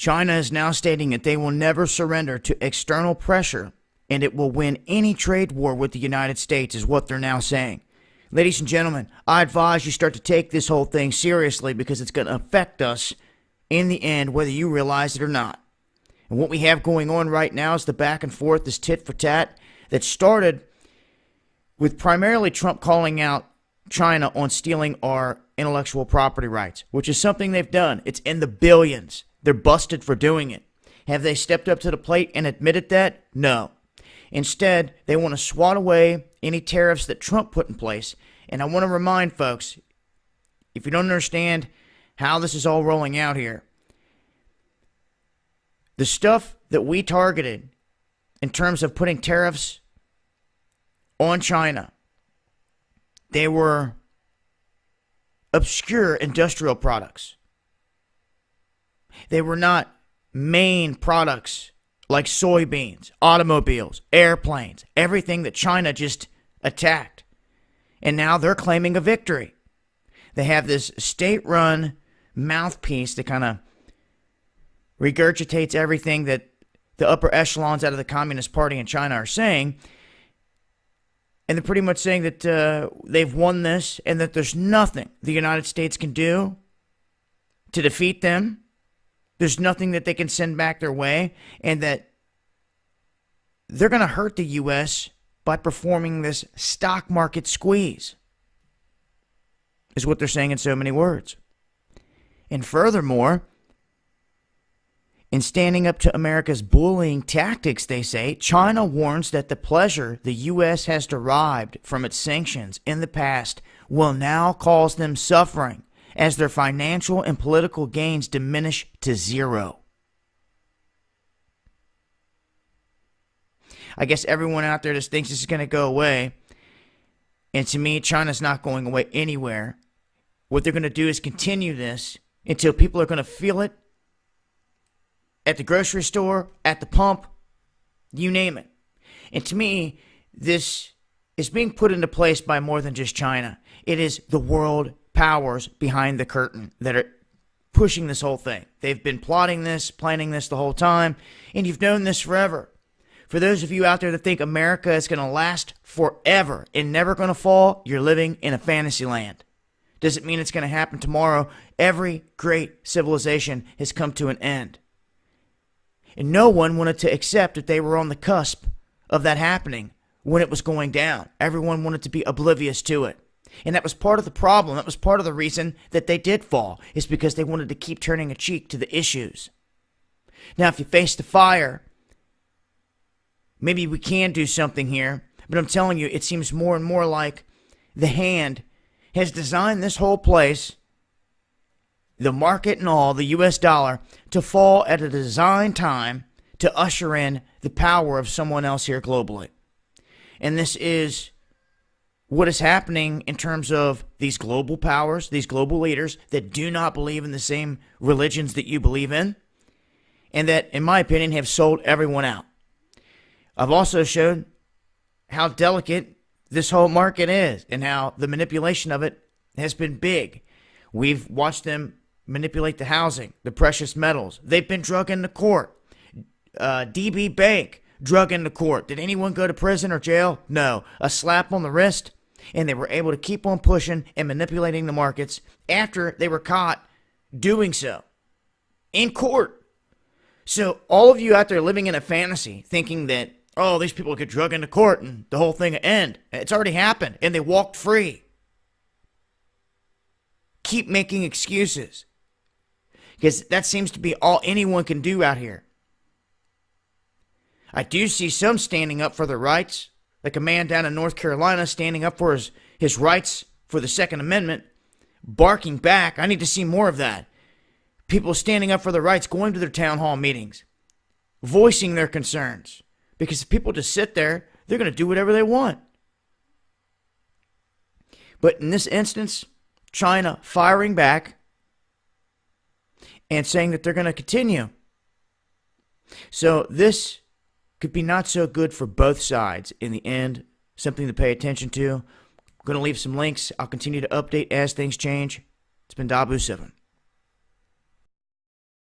China is now stating that they will never surrender to external pressure and it will win any trade war with the United States, is what they're now saying. Ladies and gentlemen, I advise you start to take this whole thing seriously because it's going to affect us in the end, whether you realize it or not. And what we have going on right now is the back and forth, this tit for tat that started with primarily Trump calling out China on stealing our intellectual property rights, which is something they've done. It's in the billions. They're busted for doing it. Have they stepped up to the plate and admitted that? No. Instead, they want to swat away any tariffs that Trump put in place. And I want to remind folks, if you don't understand how this is all rolling out here, the stuff that we targeted in terms of putting tariffs on China, they were obscure industrial products. They were not main products like soybeans, automobiles, airplanes, everything that China just attacked. And now they're claiming a victory. They have this state-run mouthpiece that kind of regurgitates everything that the upper echelons out of the Communist Party in China are saying. And they're pretty much saying that they've won this and that there's nothing the United States can do to defeat them. There's nothing that they can send back their way, and that they're going to hurt the U.S. by performing this stock market squeeze, is what they're saying in so many words. And furthermore, in standing up to America's bullying tactics, they say, China warns that the pleasure the U.S. has derived from its sanctions in the past will now cause them suffering as their financial and political gains diminish to zero. I guess everyone out there just thinks this is going to go away. And to me, China's not going away anywhere. What they're going to do is continue this until people are going to feel it at the grocery store, at the pump, you name it. And to me, this is being put into place by more than just China. It is the world powers behind the curtain that are pushing this whole thing. They've been plotting this, planning this the whole time, and you've known this forever. For those of you out there that think America is going to last forever and never going to fall, you're living in a fantasy land. Doesn't mean it's going to happen tomorrow. Every great civilization has come to an end. And no one wanted to accept that they were on the cusp of that happening when it was going down. Everyone wanted to be oblivious to it. And that was part of the problem. That was part of the reason that they did fall, is because they wanted to keep turning a cheek to the issues. Now, if you face the fire, maybe we can do something here. But I'm telling you, it seems more and more like the hand has designed this whole place, the market and all, the US dollar, to fall at a designed time to usher in the power of someone else here globally. And this is what is happening in terms of these global powers, these global leaders that do not believe in the same religions that you believe in, and that, in my opinion, have sold everyone out. I've also shown how delicate this whole market is and how the manipulation of it has been big. We've watched them manipulate the housing, the precious metals. They've been drug into court. DB Bank, drug into court. Did anyone go to prison or jail? No. A slap on the wrist, and they were able to keep on pushing and manipulating the markets after they were caught doing so in court. So all of you out there living in a fantasy thinking that, oh, these people get drug into court and the whole thing will end. It's already happened, and they walked free. Keep making excuses, because that seems to be all anyone can do out here. I do see some standing up for their rights, like a man down in North Carolina standing up for his rights for the Second Amendment, barking back. I need to see more of that. People standing up for their rights, going to their town hall meetings, voicing their concerns. Because if people just sit there, they're going to do whatever they want. But in this instance, China firing back and saying that they're going to continue. So this could be not so good for both sides in the end. Something to pay attention to. I'm going to leave some links. I'll continue to update as things change. It's been Dabu7.